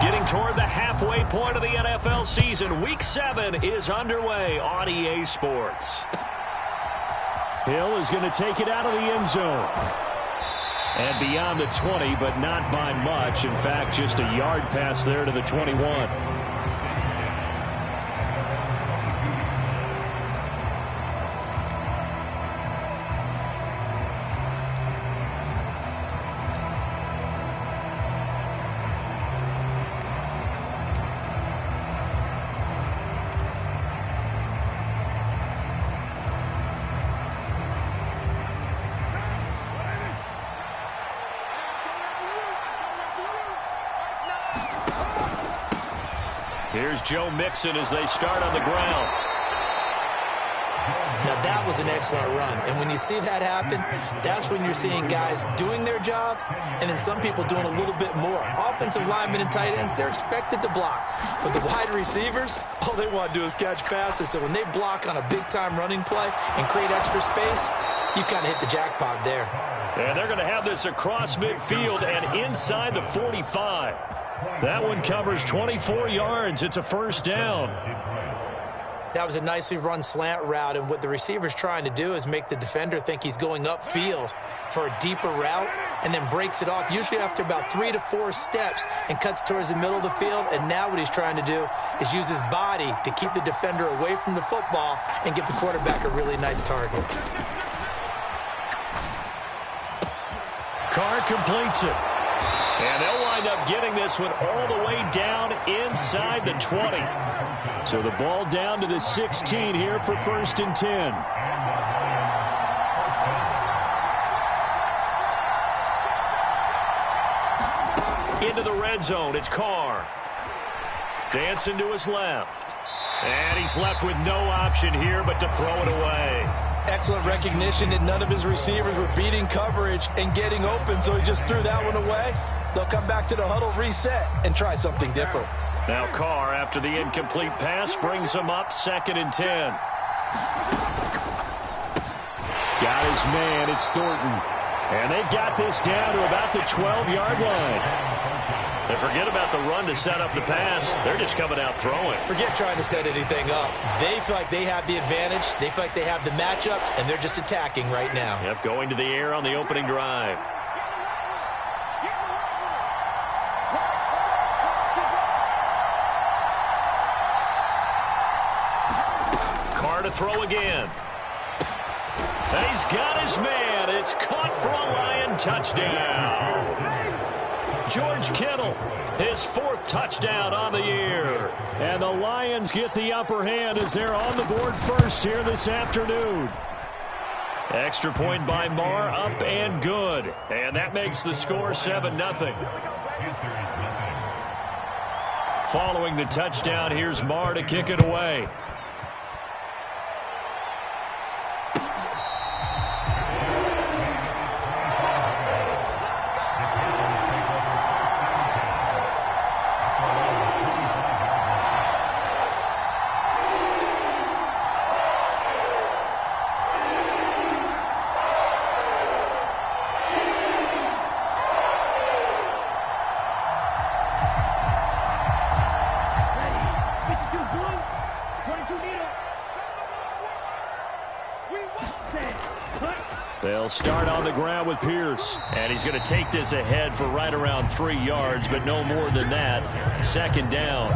Getting toward the halfway point of the NFL season. Week 7 is underway on EA Sports. Hill is going to take it out of the end zone. And beyond the 20, but not by much. In fact, just a yard pass there to the 21. Here's Joe Mixon as they start on the ground. Now that was an excellent run. And when you see that happen, that's when you're seeing guys doing their job and then some people doing a little bit more. Offensive linemen and tight ends, they're expected to block. But the wide receivers, all they want to do is catch passes. So when they block on a big-time running play and create extra space, you've kind of hit the jackpot there. And they're going to have this across midfield and inside the 45. That one covers 24 yards. It's a first down. That was a nicely run slant route, and what the receiver's trying to do is make the defender think he's going upfield for a deeper route and then breaks it off, usually after about 3 to 4 steps, and cuts towards the middle of the field. And now what he's trying to do is use his body to keep the defender away from the football and give the quarterback a really nice target. Carr completes it. And they'll wind up getting this one all the way down inside the 20. So the ball down to the 16 here for 1st and 10. Into the red zone, it's Carr. Dancing to his left. And he's left with no option here but to throw it away. Excellent recognition that none of his receivers were beating coverage and getting open, so he just threw that one away. They'll come back to the huddle, reset, and try something different. Now Carr, after the incomplete pass, brings him up 2nd and 10. Got his man, it's Thornton. And they've got this down to about the 12-yard line. And forget about the run to set up the pass. They're just coming out throwing. Forget trying to set anything up. They feel like they have the advantage. They feel like they have the matchups, and they're just attacking right now. Yep, going to the air on the opening drive. Carr to throw again. And he's got his man. It's caught for a Lion touchdown. George Kittle, his 4th touchdown on the year. And the Lions get the upper hand as they're on the board first here this afternoon. Extra point by Marr, up and good. And that makes the score 7-0. Following the touchdown, here's Marr to kick it away. They'll start on the ground with Pierce. And he's going to take this ahead for right around 3 yards, but no more than that. 2nd down.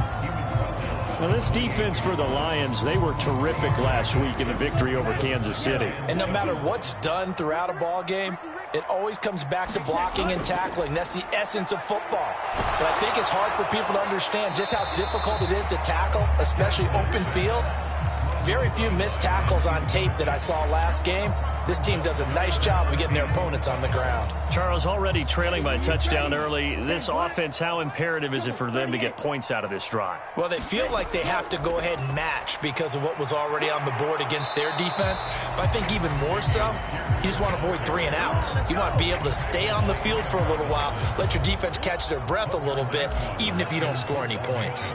Well, this defense for the Lions, they were terrific last week in the victory over Kansas City. And no matter what's done throughout a ball game, it always comes back to blocking and tackling. That's the essence of football. But I think it's hard for people to understand just how difficult it is to tackle, especially open field. Very few missed tackles on tape that I saw last game. This team does a nice job of getting their opponents on the ground. Charles, already trailing by a touchdown early. This offense, how imperative is it for them to get points out of this drive? Well, they feel like they have to go ahead and match because of what was already on the board against their defense. But I think even more so, you just want to avoid 3 and outs. You want to be able to stay on the field for a little while, let your defense catch their breath a little bit, even if you don't score any points.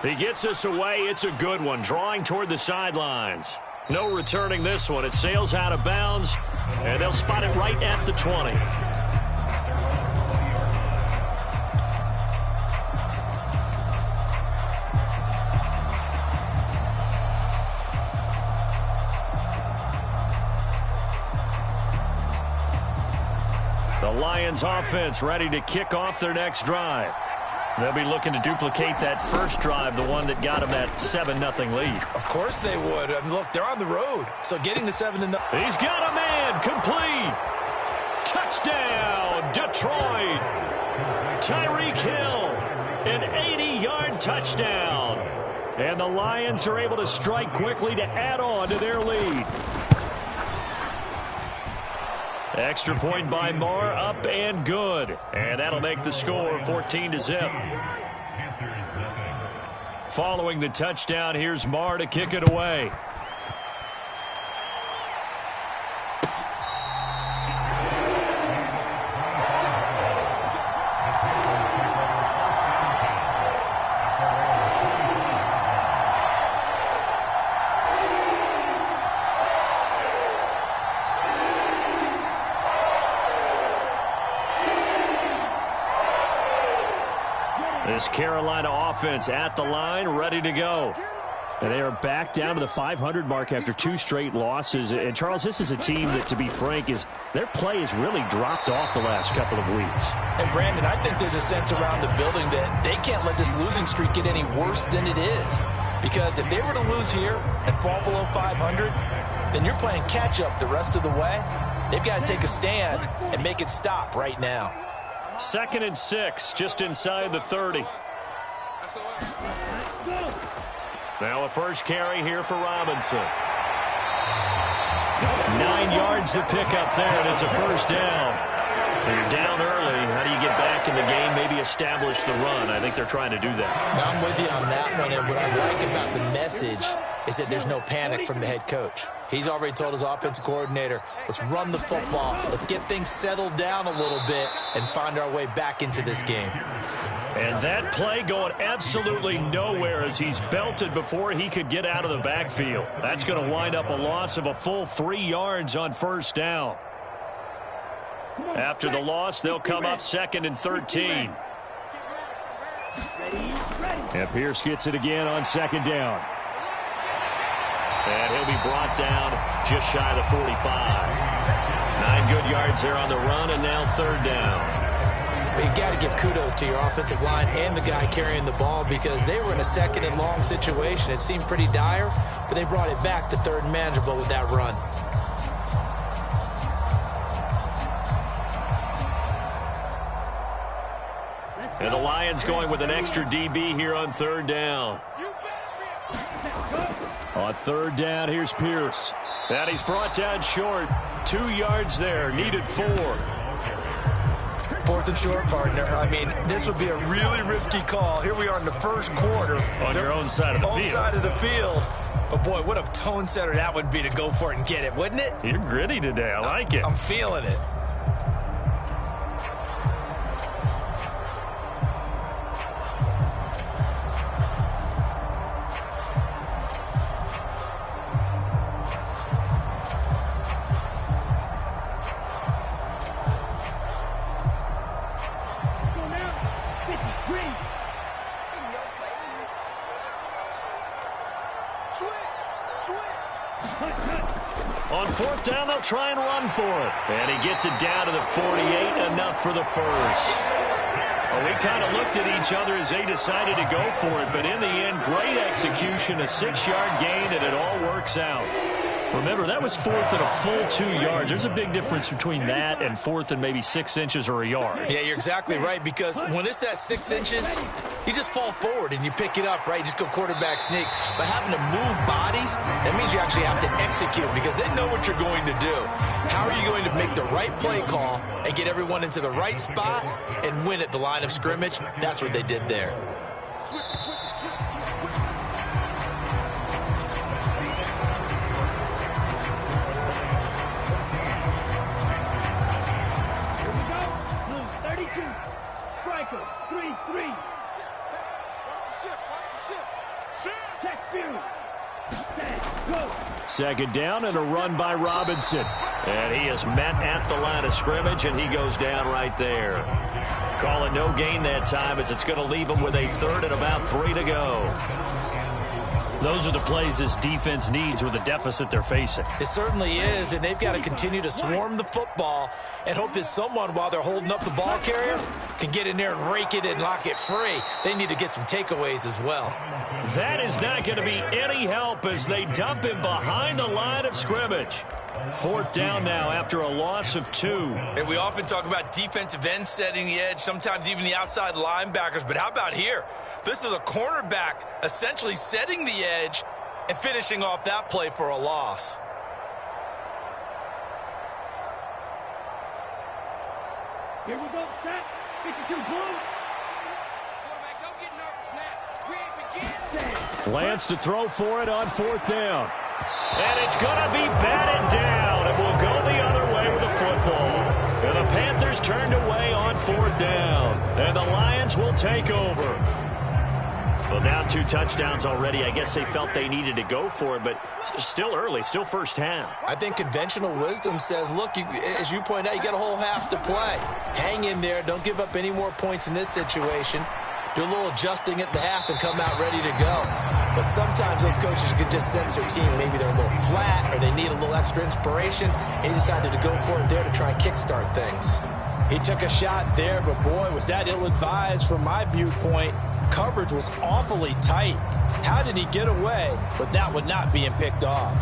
He gets us away. It's a good one, drawing toward the sidelines. No returning this one. It sails out of bounds, and they'll spot it right at the 20. Lions offense ready to kick off their next drive. They'll be looking to duplicate that first drive, the one that got them that 7-0 lead. Of course they would. I mean, look, they're on the road. So getting to 7-0. He's got a man. Complete. Touchdown, Detroit. Tyreek Hill, an 80-yard touchdown. And the Lions are able to strike quickly to add on to their lead. Extra point by Marr, up and good. And that'll make the score 14-0. Following the touchdown, here's Marr to kick it away. This Carolina offense at the line, ready to go. And they are back down to the 500 mark after 2 straight losses. And, Charles, this is a team that, to be frank, their play has really dropped off the last couple of weeks. And, Brandon, I think there's a sense around the building that they can't let this losing streak get any worse than it is. Because if they were to lose here and fall below 500, then you're playing catch-up the rest of the way. They've got to take a stand and make it stop right now. 2nd and 6, just inside the 30. Now a first carry here for Robinson. 9 yards to pick up there, and it's a first down. When you're down early, how do you get back in the game, maybe establish the run? I think they're trying to do that. Now I'm with you on that one, and what I like about the message is that there's no panic from the head coach. He's already told his offensive coordinator, let's run the football, let's get things settled down a little bit and find our way back into this game. And that play going absolutely nowhere as he's belted before he could get out of the backfield. That's going to wind up a loss of a full 3 yards on first down. After the loss, they'll come up 2nd and 13. And Pierce gets it again on 2nd down. And he'll be brought down just shy of the 45. 9 good yards there on the run, and now 3rd down. But you got to give kudos to your offensive line and the guy carrying the ball because they were in a 2nd and long situation. It seemed pretty dire, but they brought it back to 3rd and manageable with that run. And the Lions going with an extra DB here on 3rd down. On 3rd down, here's Pierce. And he's brought down short. 2 yards there, needed 4. 4th and short, partner. I mean, this would be a really risky call. Here we are in the first quarter. On your own side of the field. Own side of the field. But, boy, what a tone setter that would be to go for it and get it, wouldn't it? You're gritty today. I like it. I'm feeling it. On 4th down, they'll try and run for it. And he gets it down to the 48, enough for the first. Well, we kind of looked at each other as they decided to go for it, but in the end, great execution, a 6-yard gain, and it all works out. Remember, that was 4th and a full 2 yards. There's a big difference between that and 4th and maybe 6 inches or a yard. Yeah, you're exactly right, because when it's that 6 inches, you just fall forward and you pick it up, right? You just go quarterback sneak. But having to move bodies, that means you actually have to execute because they know what you're going to do. How are you going to make the right play call and get everyone into the right spot and win at the line of scrimmage? That's what they did there. Second down and a run by Robinson. And he is met at the line of scrimmage, and he goes down right there. Call it no gain that time as it's going to leave him with a 3rd and about 3 to go. Those are the plays this defense needs with the deficit they're facing. It certainly is, and they've got to continue to swarm the football and hope that someone, while they're holding up the ball carrier, can get in there and rake it and lock it free. They need to get some takeaways as well. That is not going to be any help as they dump him behind the line of scrimmage. 4th down now after a loss of 2. And we often talk about defensive ends setting the edge, sometimes even the outside linebackers. But how about here? This is a cornerback essentially setting the edge and finishing off that play for a loss. Here we go, set. 62 blue. Quarterback, don't get nervous now. We ain't begin. Lance to throw for it on 4th down. And it's going to be batted down. It will go the other way with the football. And the Panthers turned away on 4th down. And the Lions will take over. Well, down 2 touchdowns already. I guess they felt they needed to go for it, but still early, still first half. I think conventional wisdom says, look, as you point out, you got a whole half to play. Hang in there. Don't give up any more points in this situation. Do a little adjusting at the half and come out ready to go. But sometimes those coaches can just sense their team. Maybe they're a little flat or they need a little extra inspiration, and he decided to go for it there to try and kickstart things. He took a shot there, but boy, was that ill-advised from my viewpoint. Coverage was awfully tight. How did he get away with that one not being picked off?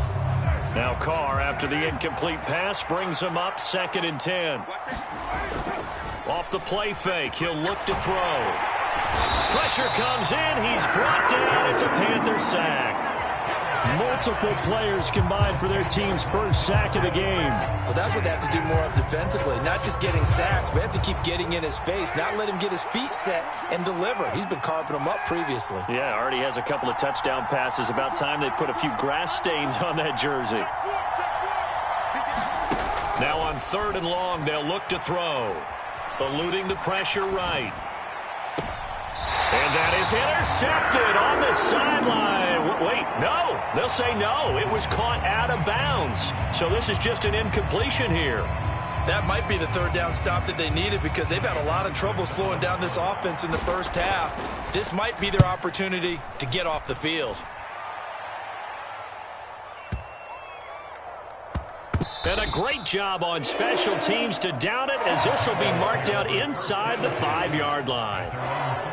Now Carr, after the incomplete pass, brings him up 2nd and 10. Off the play fake, he'll look to throw. Pressure comes in. He's brought down. It's a Panther sack. Multiple players combined for their team's first sack of the game. Well, that's what they have to do more of defensively. Not just getting sacks, but have to keep getting in his face, not let him get his feet set and deliver. He's been carving them up previously. Yeah, already has a couple of touchdown passes. About time they put a few grass stains on that jersey. Now on 3rd and long, they'll look to throw. Eluding the pressure right. And that is intercepted on the sideline. Wait, no. They'll say no. It was caught out of bounds. So this is just an incompletion here. That might be the 3rd down stop that they needed because they've had a lot of trouble slowing down this offense in the first half. This might be their opportunity to get off the field. And a great job on special teams to down it, as this will be marked out inside the 5-yard line.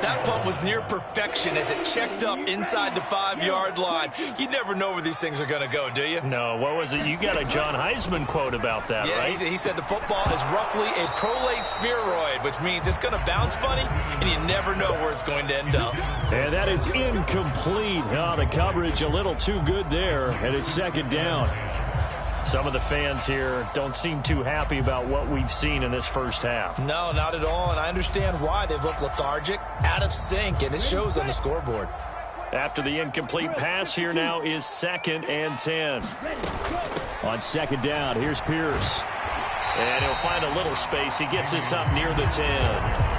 That punt was near perfection as it checked up inside the 5-yard line. You never know where these things are going to go, do you? No, what was it? You got a John Heisman quote about that, right? He said the football is roughly a prolate spheroid, which means it's going to bounce funny, and you never know where it's going to end up. And that is incomplete. Oh, the coverage a little too good there, and it's 2nd down. Some of the fans here don't seem too happy about what we've seen in this first half. No, not at all, and I understand why. They've looked lethargic, out of sync, and it shows on the scoreboard. After the incomplete pass, here now is 2nd and 10. On 2nd down, here's Pierce. And he'll find a little space. He gets this up near the 10.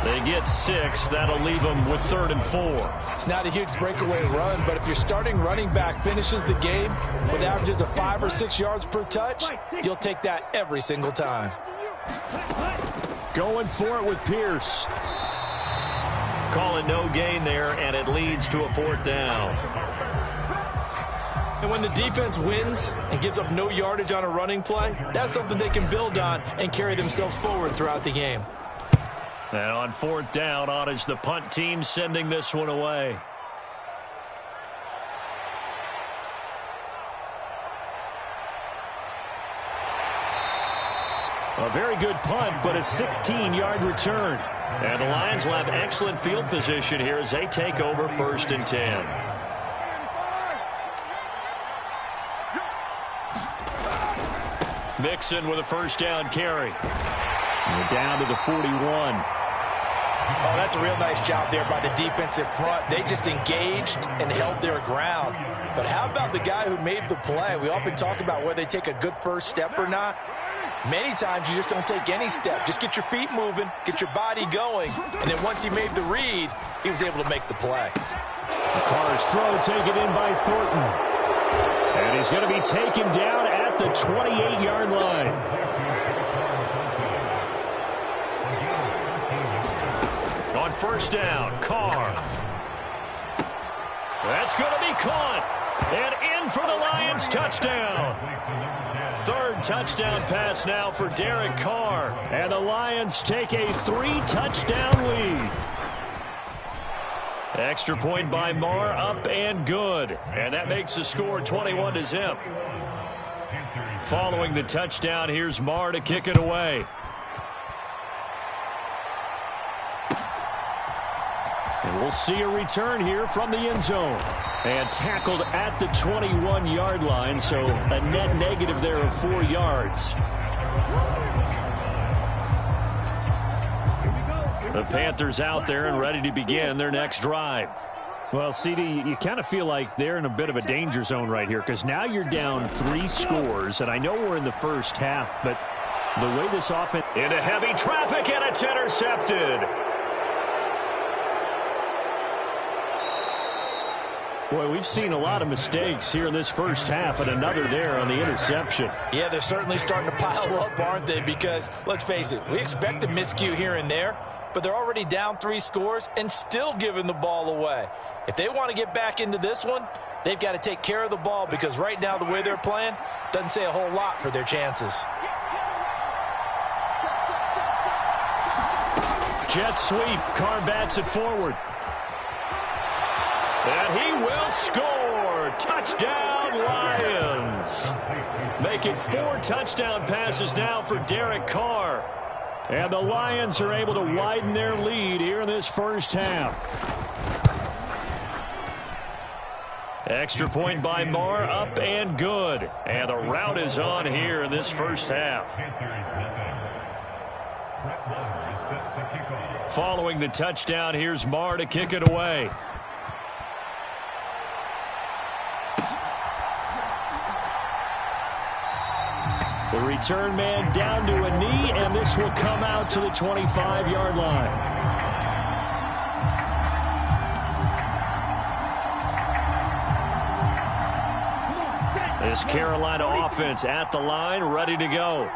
They get 6. That'll leave them with 3rd and 4. It's not a huge breakaway run, but if your starting running back finishes the game with averages of 5 or 6 yards per touch, you'll take that every single time. Going for it with Pierce. Call it no gain there, and it leads to a 4th down. And when the defense wins and gives up no yardage on a running play, that's something they can build on and carry themselves forward throughout the game. And on 4th down, on is the punt team sending this one away. A very good punt, but a 16-yard return. And the Lions will have excellent field position here as they take over 1st and 10. Mixon with a 1st down carry. We're down to the 41. Oh, that's a real nice job there by the defensive front. They just engaged and held their ground. But how about the guy who made the play? We often talk about whether they take a good first step or not. Many times you just don't take any step. Just get your feet moving, get your body going, and then once he made the read, he was able to make the play. Carr's throw taken in by Thornton. And he's going to be taken down at the 28-yard line. On 1st down, Carr. That's going to be caught. And in for the Lions touchdown. Third touchdown pass now for Derek Carr. And the Lions take a 3-touchdown lead. Extra point by Marr, up and good. And that makes the score 21-0. Following the touchdown, here's Marr to kick it away. And we'll see a return here from the end zone. And tackled at the 21-yard line, so a net negative there of 4 yards. The Panthers out there and ready to begin their next drive. Well, CD, you kind of feel like they're in a bit of a danger zone right here because now you're down 3 scores, and I know we're in the first half, but the way this offense... Into heavy traffic, and it's intercepted. Boy, we've seen a lot of mistakes here in this first half, and another there on the interception. Yeah, they're certainly starting to pile up, aren't they? Because, let's face it, we expect a miscue here and there, but they're already down 3 scores and still giving the ball away. If they want to get back into this one, they've got to take care of the ball because right now the way they're playing doesn't say a whole lot for their chances. Jet sweep. Carr bats it forward. And he will score. Touchdown, Lions. Make it 4 touchdown passes now for Derek Carr. And the Lions are able to widen their lead here in this first half. Extra point by Marr, up and good. And the route is on here in this first half. Following the touchdown, here's Marr to kick it away. The return man down to a knee, and this will come out to the 25-yard line. This Carolina offense at the line, ready to go.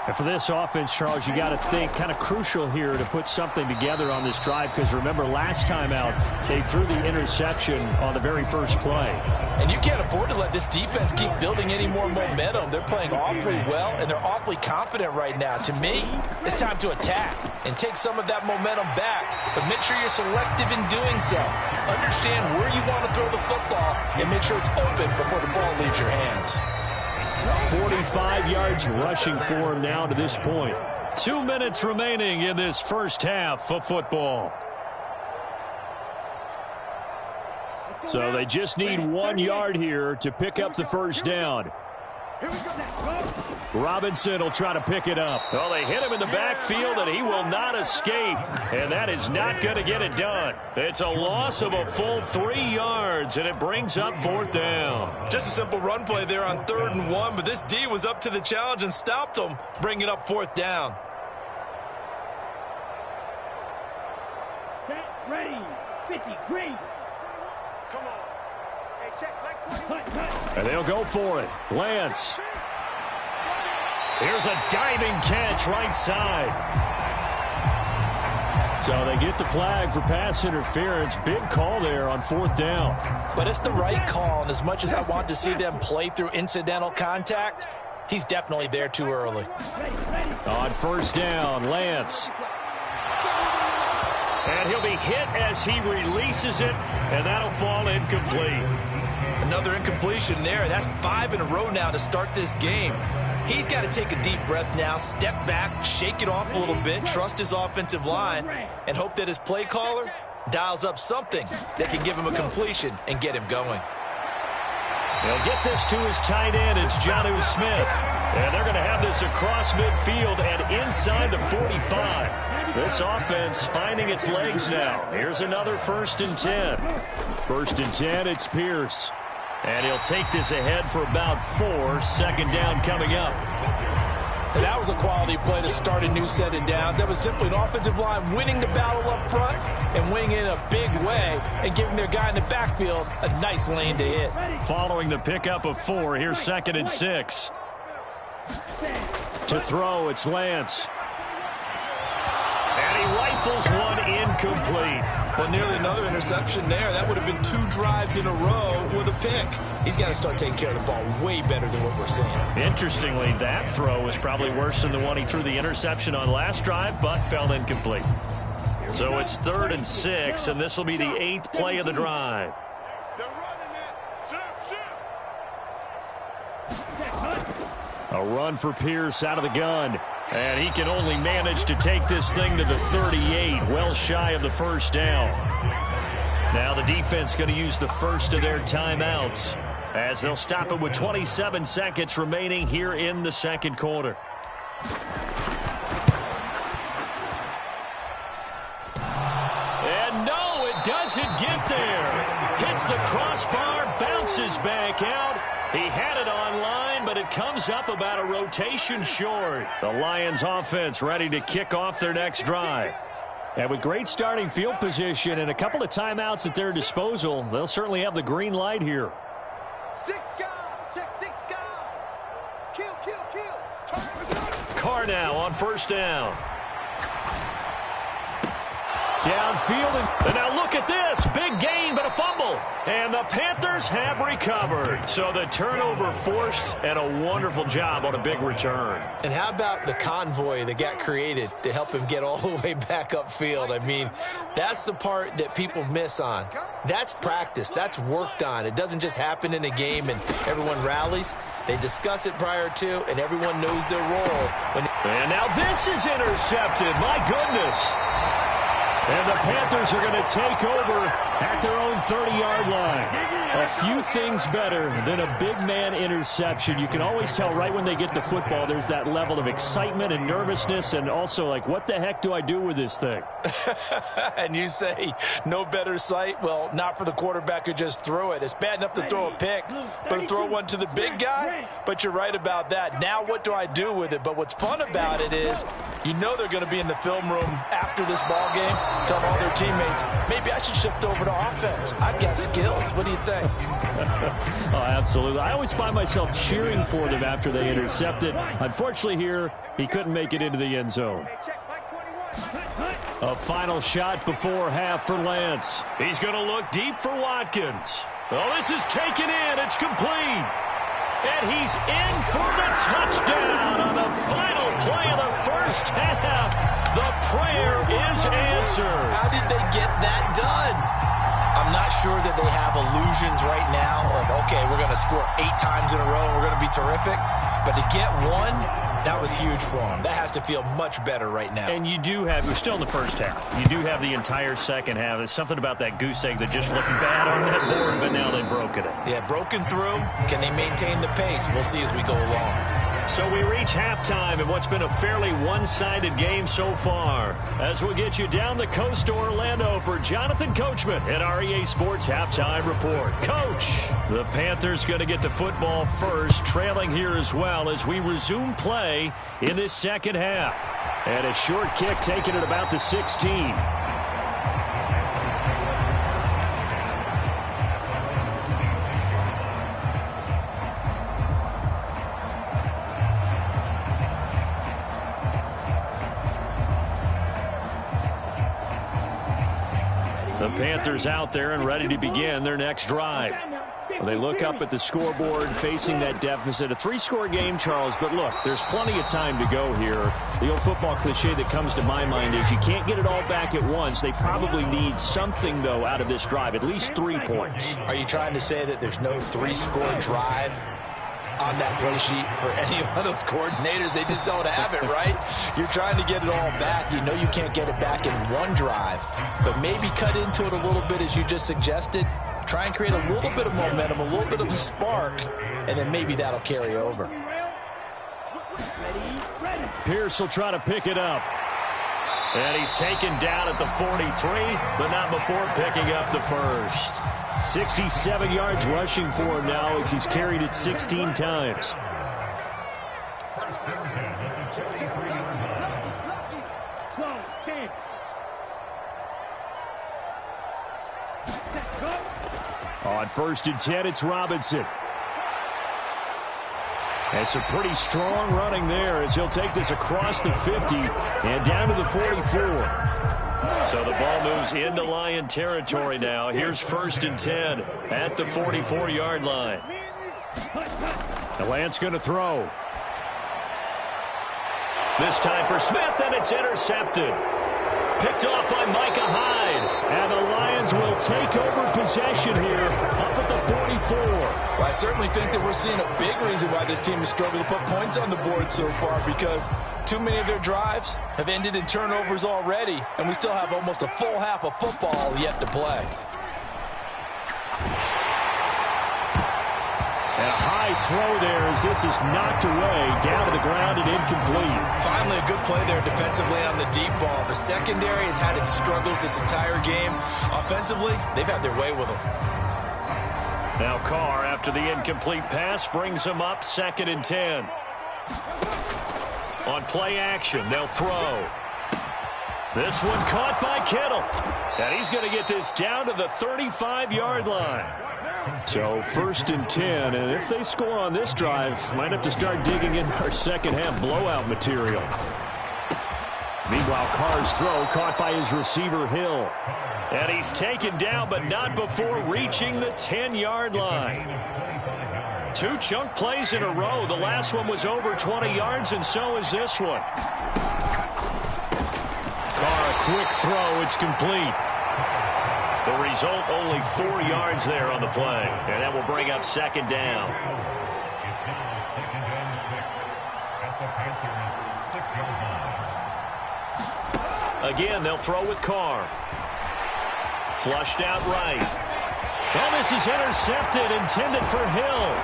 And for this offense, Charles, you got to think kind of crucial here to put something together on this drive because remember last time out they threw the interception on the very first play. And you can't afford to let this defense keep building any more momentum. They're playing awfully well, and they're awfully confident right now. To me, it's time to attack and take some of that momentum back, but make sure you're selective in doing so. Understand where you want to throw the football and make sure it's open before the ball leaves your hands. 45 yards rushing for him now to this point. 2 minutes remaining in this first half of football. So they just need 1 yard here to pick up the first down. Robinson will try to pick it up. Well, they hit him in the backfield, and he will not escape. And that is not going to get it done. It's a loss of a full 3 yards, and it brings up 4th down. Just a simple run play there on 3rd and 1, but this D was up to the challenge and stopped them, bringing up 4th down. That's ready. 50, green. Come on. Hey, check. Like 20. And they'll go for it. Lance. Here's a diving catch right side. So they get the flag for pass interference. Big call there on 4th down. But it's the right call, and as much as I want to see them play through incidental contact, he's definitely there too early. On 1st down, Lance. And he'll be hit as he releases it, and that'll fall incomplete. Another incompletion there. That's 5 in a row now to start this game. He's got to take a deep breath now, step back, shake it off a little bit, trust his offensive line, and hope that his play caller dials up something that can give him a completion and get him going. He'll get this to his tight end. It's Jonnu Smith. And they're going to have this across midfield and inside the 45. This offense finding its legs now. Here's another 1st and 10. 1st and 10, it's Pierce. And he'll take this ahead for about 4. 2nd down coming up. And that was a quality play to start a new set of downs. That was simply an offensive line winning the battle up front and winning it in a big way and giving their guy in the backfield a nice lane to hit. Following the pickup of 4, here's 2nd and 6. To throw, it's Lance. And he rifles one incomplete. Well, nearly another interception there. That would have been 2 drives in a row with a pick. He's got to start taking care of the ball way better than what we're seeing. Interestingly, that throw was probably worse than the one he threw the interception on last drive, but fell incomplete. So it's 3rd and 6, and this will be the 8th play of the drive. A run for Pierce out of the gun. And he can only manage to take this thing to the 38, well shy of the first down. Now the defense going to use the first of their timeouts as they'll stop it with 27 seconds remaining here in the second quarter. And no, it doesn't get there. Hits the crossbar, bounces back out. He had it on line, but it comes up about a rotation short. The Lions offense ready to kick off their next drive. And with great starting field position and a couple of timeouts at their disposal, they'll certainly have the green light here. 6 guard, check 6 guard. Kill. Carr now on first down. Downfield, and now look at this. Big gain, but a fumble. And the Panthers have recovered. So the turnover forced, and a wonderful job on a big return. And how about the convoy that got created to help him get all the way back upfield? I mean, that's the part that people miss on. That's practice. That's worked on. It doesn't just happen in a game and everyone rallies. They discuss it prior to, and everyone knows their role. And now this is intercepted. My goodness. And the Panthers are going to take over at their own 30-yard line. A few things better than a big man interception. You can always tell right when they get the football, there's that level of excitement and nervousness, and also like, what the heck do I do with this thing? And you say no better sight? Well, not for the quarterback who just threw it. It's bad enough to throw a pick, but to throw one to the big guy? But you're right about that. Now what do I do with it? But what's fun about it is you know they're going to be in the film room after this ball game, tell all their teammates, maybe I should shift over to offense. I've got skills. What do you think? Oh, absolutely. I always find myself cheering for them after they intercept it. Unfortunately here, he couldn't make it into the end zone. A final shot before half for Lance. He's going to look deep for Watkins. Oh, this is taken in. It's complete. And he's in for the touchdown on the final play of the first half. The prayer is answered. How did they get that done? I'm not sure that they have illusions right now of, okay, we're going to score 8 times in a row and we're going to be terrific. But to get one, that was huge for them. That has to feel much better right now. And you do have, we're still in the first half. You do have the entire second half. There's something about that goose egg that just looked bad on that board, but now they've broken it. Yeah, broken through. Can they maintain the pace? We'll see as we go along. So we reach halftime in what's been a fairly one-sided game so far. As we'll get you down the coast to Orlando for Jonathan Coachman at our EA Sports Halftime Report. Coach, the Panthers going to get the football first, trailing here as well as we resume play in this second half. And a short kick taken at about the 16. The Panthers out there and ready to begin their next drive. They look up at the scoreboard facing that deficit. A 3-score game, Charles, but look, there's plenty of time to go here. The old football cliche that comes to my mind is you can't get it all back at once. They probably need something, though, out of this drive, at least 3 points. Are you trying to say that there's no 3-score drive on that play sheet for any one of those coordinators? They just don't have it, right? You're trying to get it all back. You know you can't get it back in one drive, but maybe cut into it a little bit as you just suggested. Try and create a little bit of momentum, a little bit of a spark, and then maybe that'll carry over. Pierce will try to pick it up. And he's taken down at the 43, but not before picking up the first. 67 yards rushing for him now as he's carried it 16 times. On 1st and 10, it's Robinson. And some pretty strong running there as he'll take this across the 50 and down to the 44. So the ball moves into Lion territory now. Here's 1st and 10 at the 44-yard line. The Lance going to throw. This time for Smith, and it's intercepted. Picked off by Micah Hyde. And the Lions will take over possession here up at the 44. Well, I certainly think that we're seeing a big reason why this team has struggled to put points on the board so far, because too many of their drives have ended in turnovers already, and we still have almost a full half of football yet to play. And a high throw there as this is knocked away, down to the ground and incomplete. Finally, a good play there defensively on the deep ball. The secondary has had its struggles this entire game. Offensively, they've had their way with them. Now Carr, after the incomplete pass, brings him up 2nd and 10. On play action, they'll throw. This one caught by Kittle. And he's going to get this down to the 35-yard line. So 1st and 10, and if they score on this drive, might have to start digging in our second half blowout material. Meanwhile, Carr's throw caught by his receiver, Hill. And he's taken down, but not before reaching the 10-yard line. 2 chunk plays in a row. The last one was over 20 yards, and so is this one. Carr, a quick throw. It's complete. The result, only 4 yards there on the play. And that will bring up 2nd down. Again, they'll throw with Carr. Flushed out right. Oh, this is intercepted, intended for Hill.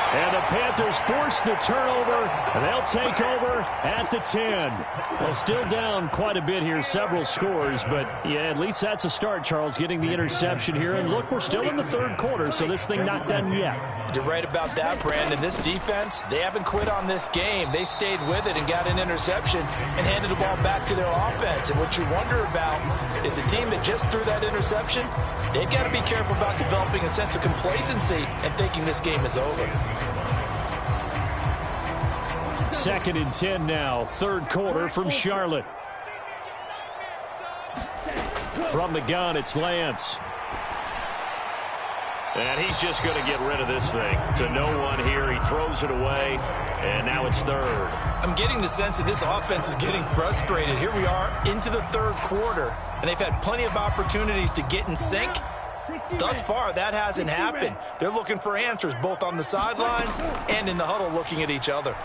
And the Panthers force the turnover, and they'll take over at the 10. Well, still down quite a bit here, several scores, but yeah, at least that's a start, Charles, getting the interception here. And look, we're still in the 3rd quarter, so this thing not done yet. You're right about that, Brandon. This defense, they haven't quit on this game. They stayed with it and got an interception and handed the ball back to their offense. And what you wonder about is a team that just threw that interception, they've got to be careful about developing a sense of complacency and thinking this game is over. 2nd and 10 now, 3rd quarter from Charlotte. From the gun, it's Lance. And he's just going to get rid of this thing. To no one here, he throws it away, and now it's 3rd. I'm getting the sense that this offense is getting frustrated. Here we are into the 3rd quarter, and they've had plenty of opportunities to get in sync. Thus far, that hasn't happened. They're looking for answers both on the sidelines and in the huddle looking at each other.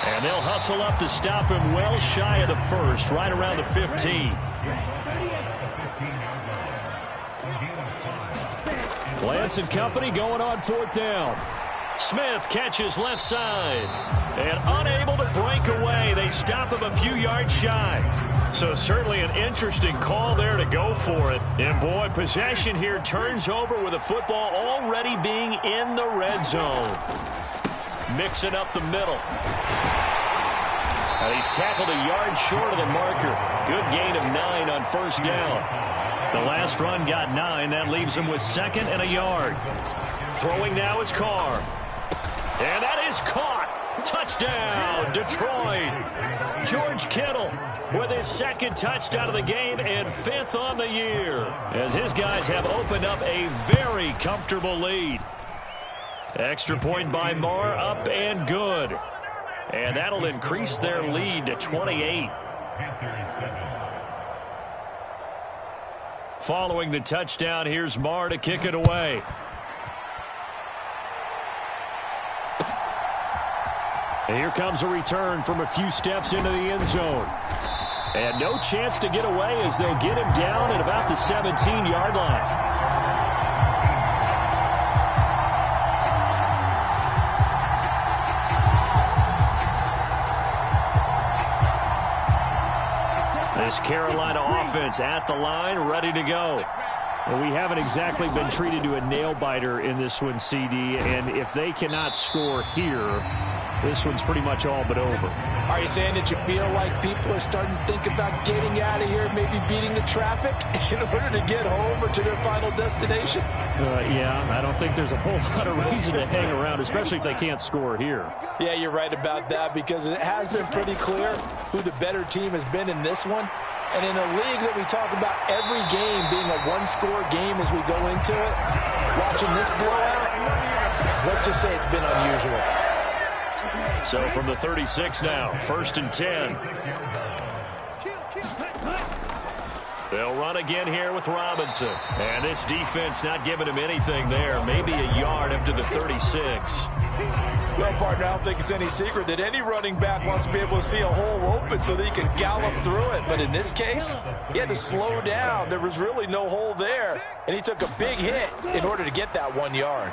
And they'll hustle up to stop him well shy of the 1st, right around the 15. Lance and company going on 4th down. Smith catches left side. And unable to break away. They stop him a few yards shy. So certainly an interesting call there to go for it. And boy, possession here turns over with the football already being in the red zone. Mixing up the middle. And he's tackled a yard short of the marker. Good gain of 9 on 1st down. The last run got 9. That leaves him with 2nd and a yard. Throwing now is Carr. And that is caught. Touchdown, Detroit. George Kittle with his 2nd touchdown of the game and 5th on the year, as his guys have opened up a very comfortable lead. Extra point by Marr, up and good. And that'll increase their lead to 28. Following the touchdown, here's Marr to kick it away. And here comes a return from a few steps into the end zone. And no chance to get away as they'll get him down at about the 17-yard line. This Carolina offense at the line, ready to go. Well, we haven't exactly been treated to a nail-biter in this one, CD, and if they cannot score here, this one's pretty much all but over. Are you saying that you feel like people are starting to think about getting out of here, maybe beating the traffic in order to get home or to their final destination? Yeah, I don't think there's a whole lot of reason to hang around, especially if they can't score here. Yeah, you're right about that, because it has been pretty clear who the better team has been in this one. And in a league that we talk about every game being a one-score game as we go into it, watching this blowout, let's just say it's been unusual. So from the 36 now, 1st and 10. They'll run again here with Robinson. And this defense not giving him anything there. Maybe a yard up to the 36. Well, partner, I don't think it's any secret that any running back wants to be able to see a hole open so that he can gallop through it. But in this case, he had to slow down. There was really no hole there. And he took a big hit in order to get that 1 yard.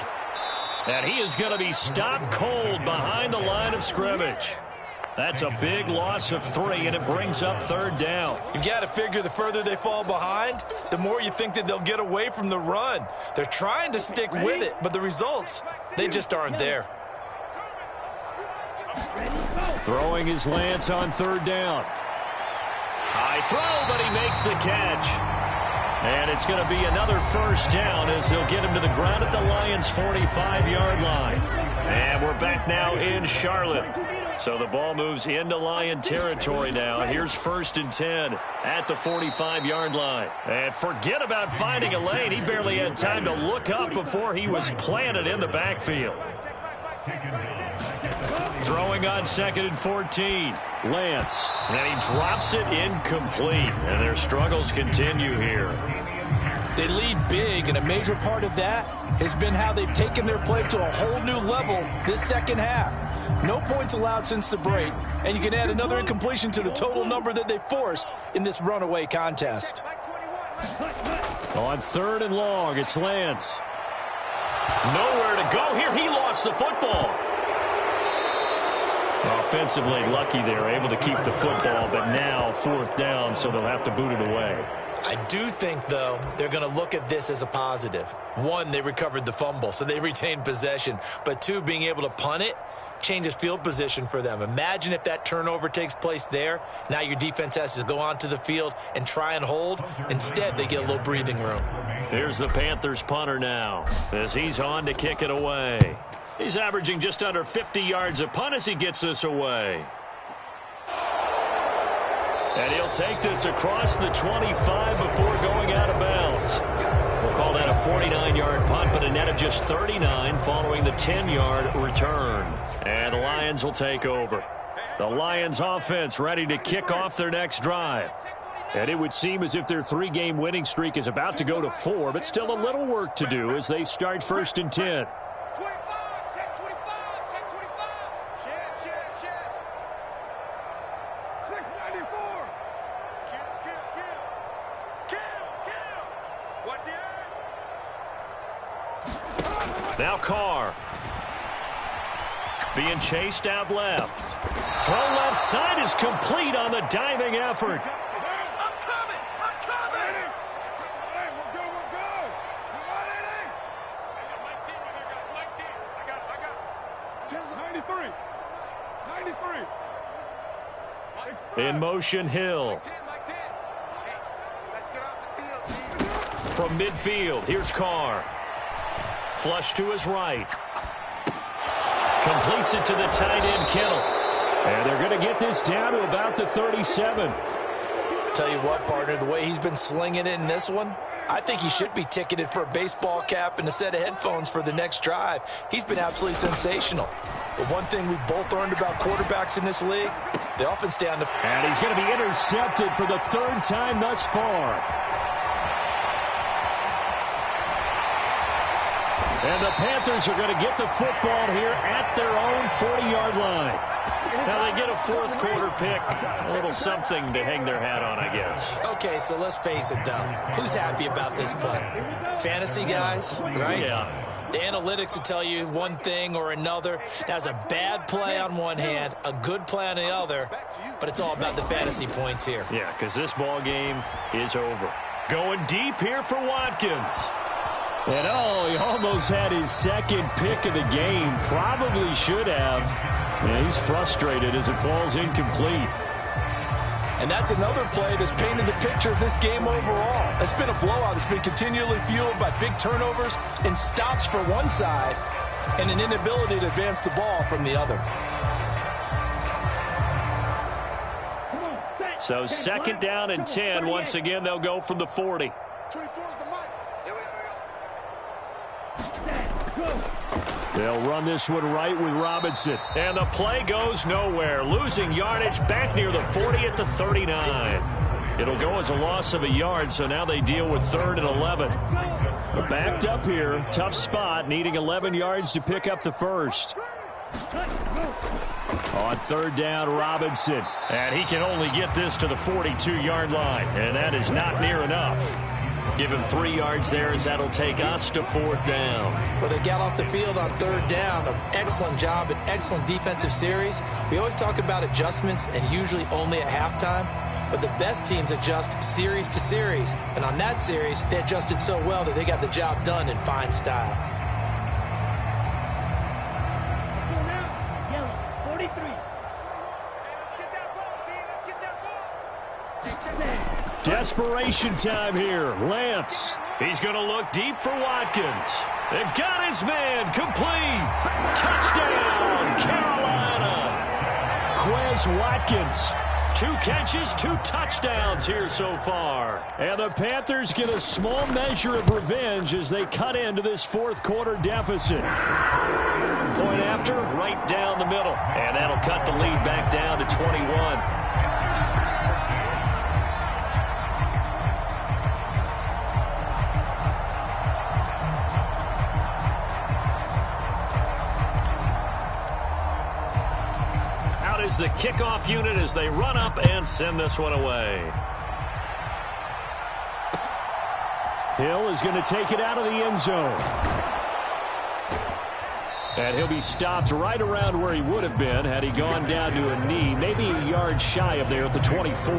And he is going to be stopped cold behind the line of scrimmage. That's a big loss of 3, and it brings up 3rd down. You've got to figure the further they fall behind, the more you think that they'll get away from the run. They're trying to stick with it, but the results, they just aren't there. Throwing his Lance on 3rd down. High throw, but he makes the catch. And it's going to be another 1st down as they'll get him to the ground at the Lions' 45-yard line. And we're back now in Charlotte. So the ball moves into Lion territory now. Here's 1st and 10 at the 45-yard line. And forget about finding a lane. He barely had time to look up before he was planted in the backfield. Throwing on 2nd and 14. Lance. And he drops it incomplete. And their struggles continue here. They lead big, and a major part of that has been how they've taken their play to a whole new level this second half. No points allowed since the break, and you can add another incompletion to the total number that they forced in this runaway contest. On 3rd and long, it's Lance. Nowhere to go here. He lost the football. Offensively lucky they were able to keep the football, but now 4th down, so they'll have to boot it away. I do think, though, they're going to look at this as a positive. 1, they recovered the fumble, so they retained possession. But 2, being able to punt it changes field position for them. Imagine if that turnover takes place there. Now your defense has to go onto the field and try and hold. Instead, they get a little breathing room. Here's the Panthers punter now as he's on to kick it away. He's averaging just under 50 yards a punt as he gets this away. And he'll take this across the 25 before going out of bounds. We'll call that a 49-yard punt, but a net of just 39 following the 10-yard return. And the Lions will take over. The Lions offense ready to kick off their next drive. And it would seem as if their 3-game winning streak is about to go to 4, but still a little work to do as they start 1st and 10. Now Carr. Being chased out left. Throw left side is complete on the diving effort. I'm coming! I'm coming! Hey, we're good, we're good! Mike 10 right here, guys. Mike 10. I got it. 93. In motion, Hill. Mike 10. Hey, let's get off the field, team. From midfield, here's Carr. Flush to his right. Completes it to the tight end, Kittle. And they're going to get this down to about the 37. Tell you what, partner, the way he's been slinging it in this one, I think he should be ticketed for a baseball cap and a set of headphones for the next drive. He's been absolutely sensational. But one thing we've both learned about quarterbacks in this league, they often stay on the... And he's going to be intercepted for the 3rd time thus far. And the Panthers are going to get the football here at their own 40-yard line. Now they get a 4th quarter pick. A little something to hang their hat on, I guess. Okay, so let's face it, though. Who's happy about this play? Fantasy guys, right? Yeah. The analytics will tell you one thing or another. That's a bad play on one hand, a good play on the other, but it's all about the fantasy points here. Yeah, because this ball game is over. Going deep here for Watkins. And he almost had his second pick of the game. Probably should have. Yeah, he's frustrated as it falls incomplete. And that's another play that's painted the picture of this game overall. It's been a blowout. It's been continually fueled by big turnovers and stops for one side and an inability to advance the ball from the other. So second down and 10. Once again, they'll go from the 40. 24 is the mic. Here we go. They'll run this one right with Robinson. And the play goes nowhere. Losing yardage back near the 40 at the 39. It'll go as a loss of a yard, so now they deal with 3rd and 11. But backed up here, tough spot, needing 11 yards to pick up the first. On 3rd down, Robinson. And he can only get this to the 42-yard line, and that is not near enough. Give him 3 yards there as that'll take us to 4th down. But they got off the field on 3rd down. An excellent job, an excellent defensive series. We always talk about adjustments and usually only at halftime. But the best teams adjust series to series. And on that series, they adjusted so well that they got the job done in fine style. Desperation time here. Lance. He's going to look deep for Watkins. They've got his man complete. Touchdown, Carolina. Quez Watkins. 2 catches, 2 touchdowns here so far. And the Panthers get a small measure of revenge as they cut into this 4th quarter deficit. Point after, right down the middle. And that'll cut the lead back down to 21. Is the kickoff unit as they run up and send this one away. Hill is going to take it out of the end zone. And he'll be stopped right around where he would have been had he gone down to a knee, maybe a yard shy of there at the 24.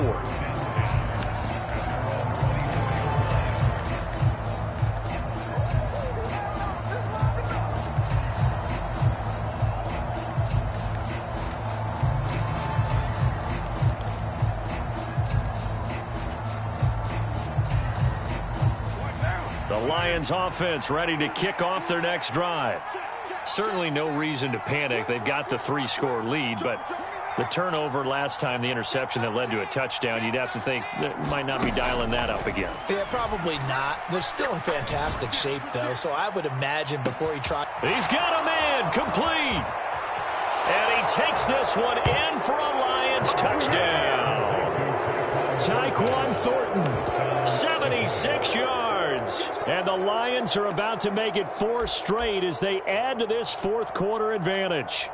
Lions offense ready to kick off their next drive. Certainly no reason to panic. They've got the 3-score lead, but the turnover last time, the interception that led to a touchdown, you'd have to think that might not be dialing that up again. Yeah, probably not. They're still in fantastic shape, though, so I would imagine before he tries. He's got a man complete. And he takes this one in for a Lions touchdown. Tyquan Thornton. 76 yards. And the Lions are about to make it 4 straight as they add to this 4th quarter advantage.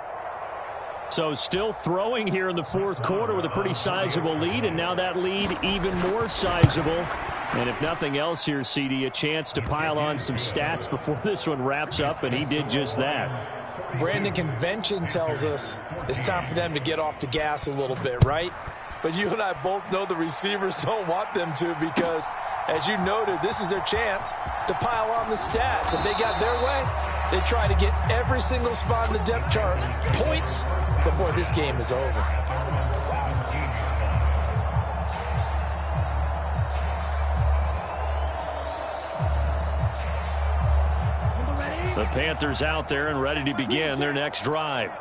So still throwing here in the 4th quarter with a pretty sizable lead, and now that lead even more sizable. And if nothing else here, CD, a chance to pile on some stats before this one wraps up, and he did just that. Brandon, convention tells us it's time for them to get off the gas a little bit, right? But you and I both know the receivers don't want them to because, as you noted, this is their chance to pile on the stats. If they got their way, they try to get every single spot in the depth chart points before this game is over. The Panthers out there and ready to begin their next drive.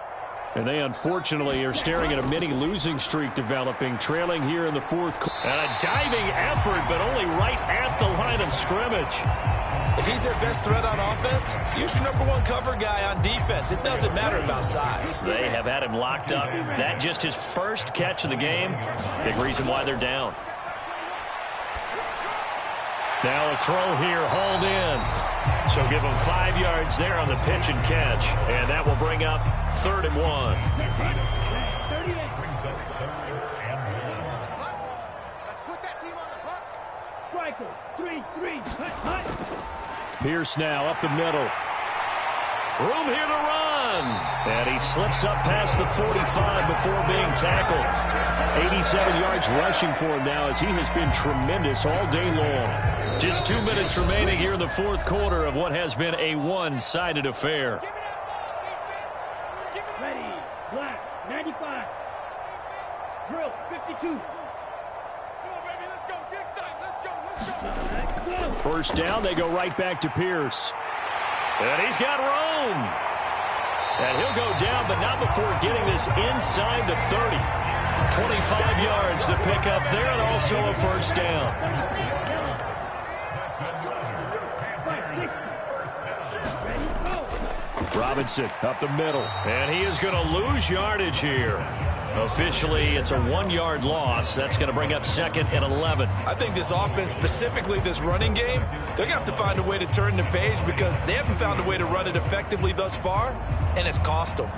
And they unfortunately are staring at a mini losing streak developing, trailing here in the 4th quarter. And a diving effort, but only right at the line of scrimmage. If he's their best threat on offense, use your #1 cover guy on defense. It doesn't matter about size. They have had him locked up. That just his first catch of the game. Big reason why they're down. Now a throw here, hauled in. So give him 5 yards there on the pitch and catch. And that will bring up 3rd and 1. Pierce now up the middle. Room here to run. And he slips up past the 45 before being tackled. 87 yards rushing for him now as he has been tremendous all day long. Just 2 minutes remaining here in the fourth quarter of what has been a one-sided affair. Ready, black, 95. Drill, 52. First down, they go right back to Pierce. And he's got room. And he'll go down, but not before getting this inside the 30. 25 yards to pick up there, and also a first down. Robinson up the middle. And he is going to lose yardage here. Officially, it's a 1-yard loss. That's going to bring up second and 11. I think this offense, specifically this running game, they're going to have to find a way to turn the page because they haven't found a way to run it effectively thus far, and it's cost them.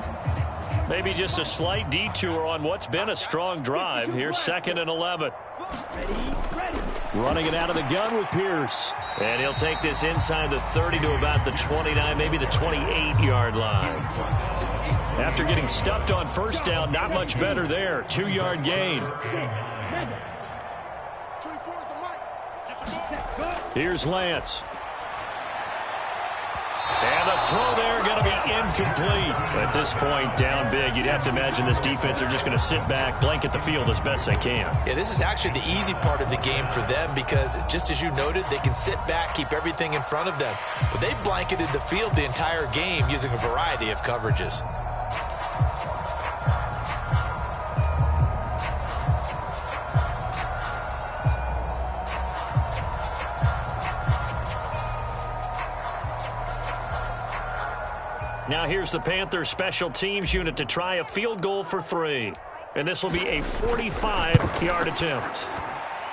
Maybe just a slight detour on what's been a strong drive. Here's second and 11. Running it out of the gun with Pierce. And he'll take this inside the 30 to about the 29, maybe the 28-yard line. After getting stuffed on first down, not much better there. 2-yard gain. Here's Lance. And the throw there going to be incomplete. At this point, down big, you'd have to imagine this defense are just going to sit back, blanket the field as best they can. Yeah, this is actually the easy part of the game for them because, just as you noted, they can sit back, keep everything in front of them. But they've blanketed the field the entire game using a variety of coverages. Now here's the Panthers special teams unit to try a field goal for 3. And this will be a 45-yard attempt.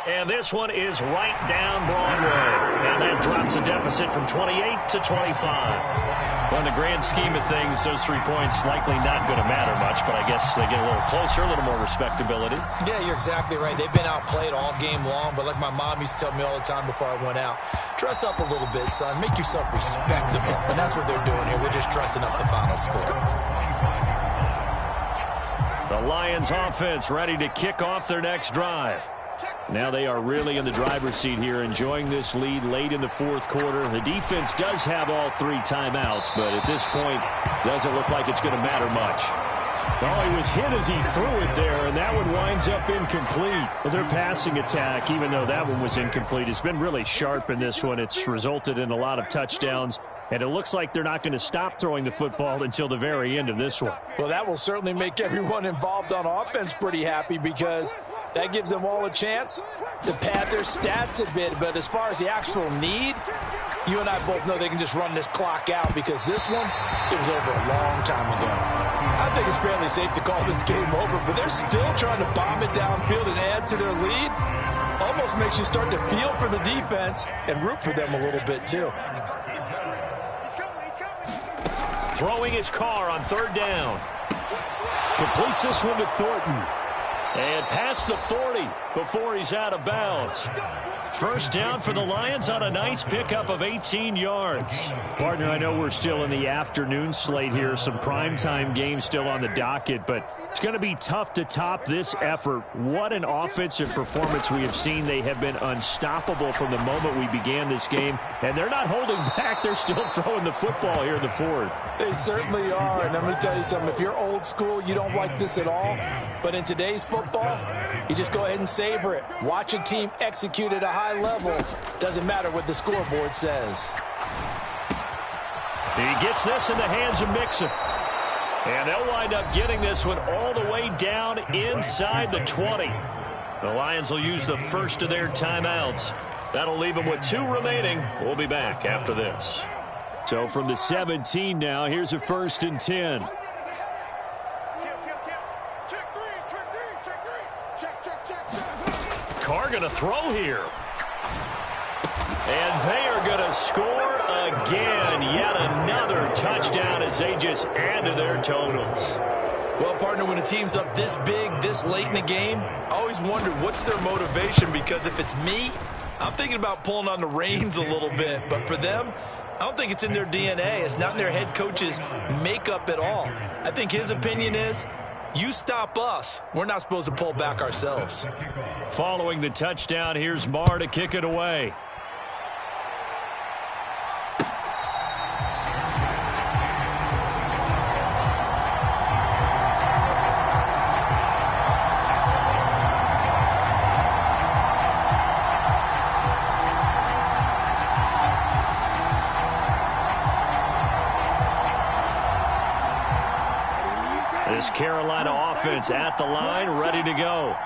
And this one is right down Broadway. And that drops a deficit from 28 to 25. Well, in the grand scheme of things, those 3 points likely not going to matter much, but I guess they get a little closer, a little more respectability. Yeah, you're exactly right. They've been outplayed all game long, but like my mom used to tell me all the time before I went out, dress up a little bit, son. Make yourself respectable. And that's what they're doing here. They're just dressing up the final score. The Lions offense ready to kick off their next drive. Now they are really in the driver's seat here, enjoying this lead late in the fourth quarter. The defense does have all 3 timeouts, but at this point, doesn't look like it's going to matter much. Oh, he was hit as he threw it there, and that one winds up incomplete. Well, their passing attack, even though that one was incomplete, has been really sharp in this one. It's resulted in a lot of touchdowns, and it looks like they're not going to stop throwing the football until the very end of this one. Well, that will certainly make everyone involved on offense pretty happy because that gives them all a chance to pad their stats a bit. But as far as the actual need, you and I both know they can just run this clock out because this one, it was over a long time ago. I think it's fairly safe to call this game over, but they're still trying to bomb it downfield and add to their lead. Almost makes you start to feel for the defense and root for them a little bit too. Throwing his car on third down. Completes this one to Thornton. And past the 40 before he's out of bounds. First down for the Lions on a nice pickup of 18 yards. Partner, I know we're still in the afternoon slate here. Some primetime games still on the docket, but it's going to be tough to top this effort. What an offensive performance we have seen. They have been unstoppable from the moment we began this game, and they're not holding back. They're still throwing the football here in the fourth. They certainly are, and let me tell you something. If you're old school, you don't like this at all. But in today's football, you just go ahead and savor it. Watch a team execute at a high level. Doesn't matter what the scoreboard says. He gets this in the hands of Mixon. And they'll wind up getting this one all the way down inside the 20. The Lions will use the first of their timeouts. That'll leave them with 2 remaining. We'll be back after this. So from the 17 now, here's a 1st and 10. Carr going to throw here. And they are going to score again. Yet another touchdown as they just add to their totals. Well, partner, when a team's up this big, this late in the game, I always wonder what's their motivation, because if it's me, I'm thinking about pulling on the reins a little bit. But for them, I don't think it's in their DNA. It's not in their head coach's makeup at all. I think his opinion is, You stop us, we're not supposed to pull back ourselves. Following the touchdown, here's Marr to kick it away. This Carolina offense at the line, ready to go.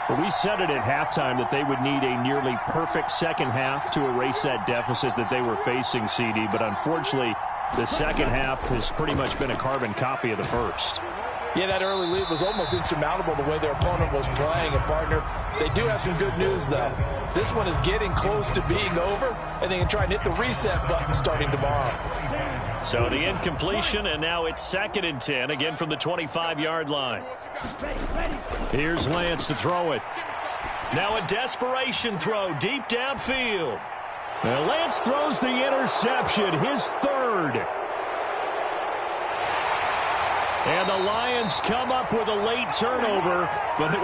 Well, we said it at halftime that they would need a nearly perfect second half to erase that deficit that they were facing, CD. But unfortunately, the second half has pretty much been a carbon copy of the first. Yeah, that early lead was almost insurmountable the way their opponent was playing. And, partner, they do have some good news, though. This one is getting close to being over, and they can try and hit the reset button starting tomorrow. So the incompletion, and now it's 2nd and 10, again from the 25-yard line. Here's Lance to throw it. Now a desperation throw deep downfield. Now Lance throws the interception, his 3rd. And the Lions come up with a late turnover, but it